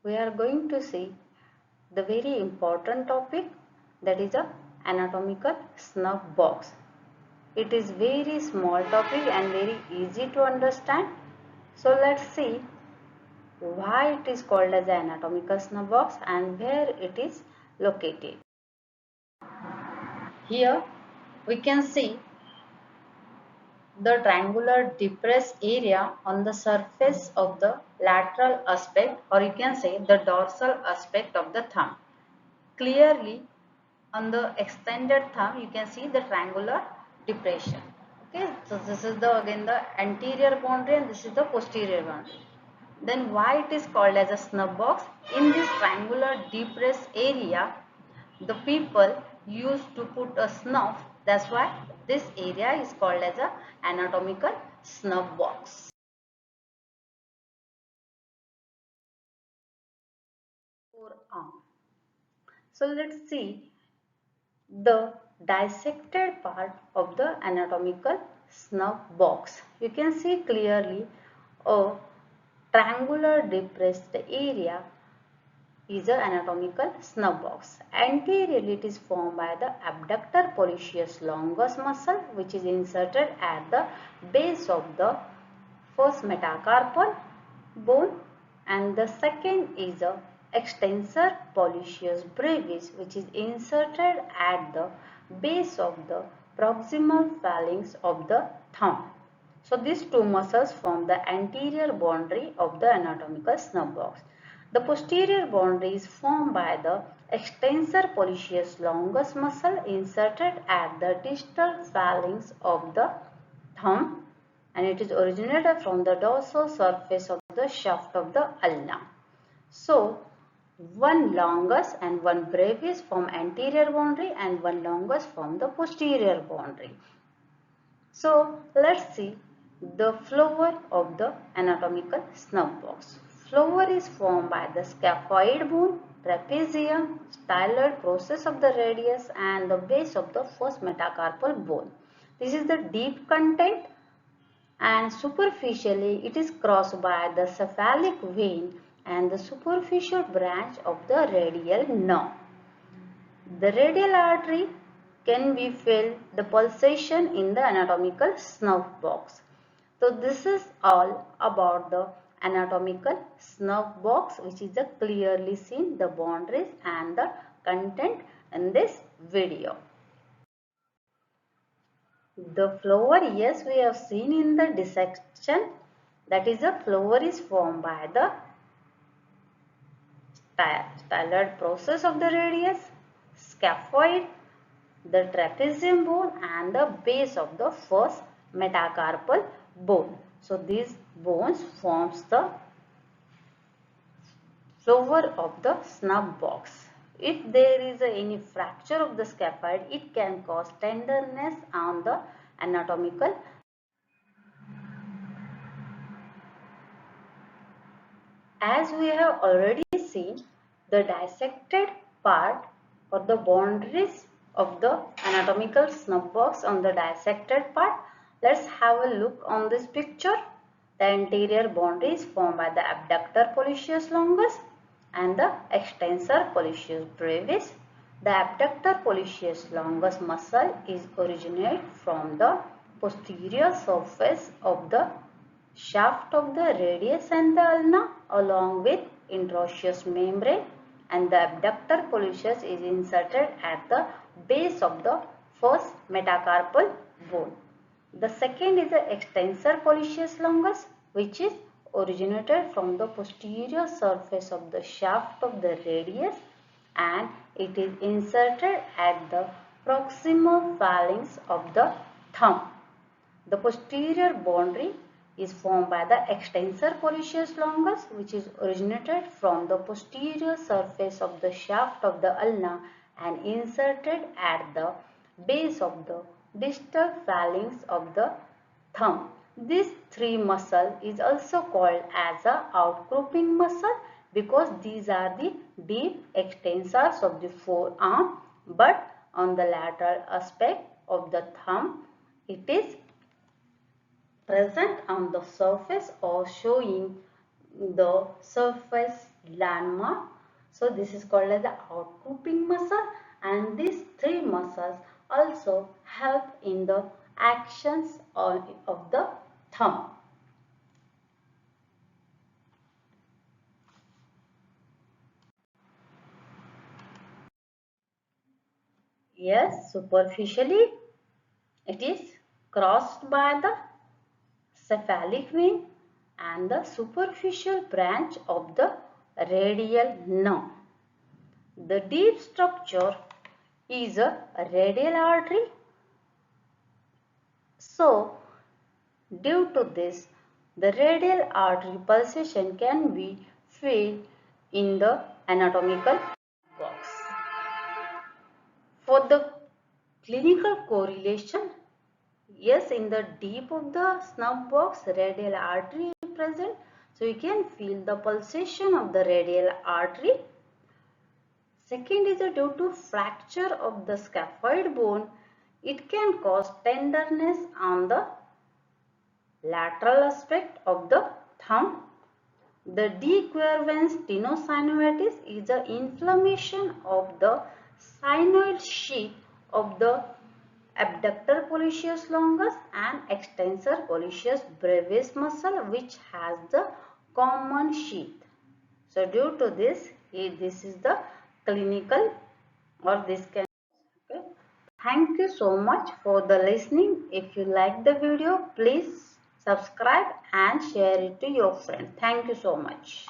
we are going to see the very important topic, that is a anatomical snuff box. It is very small topic and very easy to understand. So let's see why it is called as an anatomical snuff box and where it is located. Here we can see the triangular depressed area on the surface of the lateral aspect, or you can say the dorsal aspect of the thumb. Clearly on the extended thumb you can see the triangular depression. Okay, so this is the again the anterior boundary and this is the posterior boundary. Then why it is called as a snuff box? In this triangular depressed area, the people used to put a snuff. That's why this area is called as a anatomical snuff box. Forearm. So let's see the dissected part of the anatomical snuff box. You can see clearly a triangular depressed area is an anatomical snuff box. Anteriorly, it is formed by the abductor pollicis longus muscle, which is inserted at the base of the first metacarpal bone, and the second is the extensor pollicis brevis, which is inserted at the base of the proximal phalanx of the thumb. So these two muscles form the anterior boundary of the anatomical snuff box. The posterior boundary is formed by the extensor pollicis longus muscle inserted at the distal phalanx of the thumb, and it is originated from the dorsal surface of the shaft of the ulna. So one longus and one brevis form anterior boundary and one longus form the posterior boundary. So let's see the floor of the anatomical snuff box. Floor is formed by the scaphoid bone, trapezium, styloid process of the radius and the base of the first metacarpal bone. This is the deep content, and superficially it is crossed by the cephalic vein and the superficial branch of the radial nerve. The radial artery can be felt the pulsation in the anatomical snuff box. So this is all about the anatomical snuff box, which is clearly seen the boundaries and the content in this video. The floor, yes, we have seen in the dissection, that is the floor is formed by the styloid process of the radius, scaphoid, the trapezium bone and the base of the first metacarpal bone. So these bones forms the floor of the snuff box. If there is any fracture of the scaphoid, it can cause tenderness on the anatomical. As we have already seen, the dissected part or the boundaries of the anatomical snuff box on the dissected part, let's have a look on this picture. The anterior boundary is formed by the abductor pollicis longus and the extensor pollicis brevis. The abductor pollicis longus muscle is originated from the posterior surface of the shaft of the radius and the ulna along with interosseous membrane, and the abductor pollicis is inserted at the base of the first metacarpal bone. The second is the extensor pollicis longus, which is originated from the posterior surface of the shaft of the radius and it is inserted at the proximal phalanx of the thumb. The posterior boundary is formed by the extensor pollicis longus, which is originated from the posterior surface of the shaft of the ulna and inserted at the base of the distal phalanx of the thumb. This three muscle is also called as a outcropping muscle because these are the deep extensors of the forearm, but on the lateral aspect of the thumb it is present on the surface or showing the surface landmark. So this is called as the outcropping muscle, and these three muscles also help in the actions of the thumb. Yes, superficially it is crossed by the cephalic vein and the superficial branch of the radial nerve. The deep structure is a radial artery. So, due to this, the radial artery pulsation can be felt in the anatomical box. For the clinical correlation, yes, in the deep of the snub box, radial artery is present. So you can feel the pulsation of the radial artery. Second is due to fracture of the scaphoid bone. It can cause tenderness on the lateral aspect of the thumb. The dequervance tenosynovitis is an inflammation of the synovial sheath of the abductor pollicis longus and extensor pollicis brevis muscle, which has the common sheath. So due to this, this is the clinical or this can. Okay. Thank you so much for the listening. If you like the video, please subscribe and share it to your friends. Thank you so much.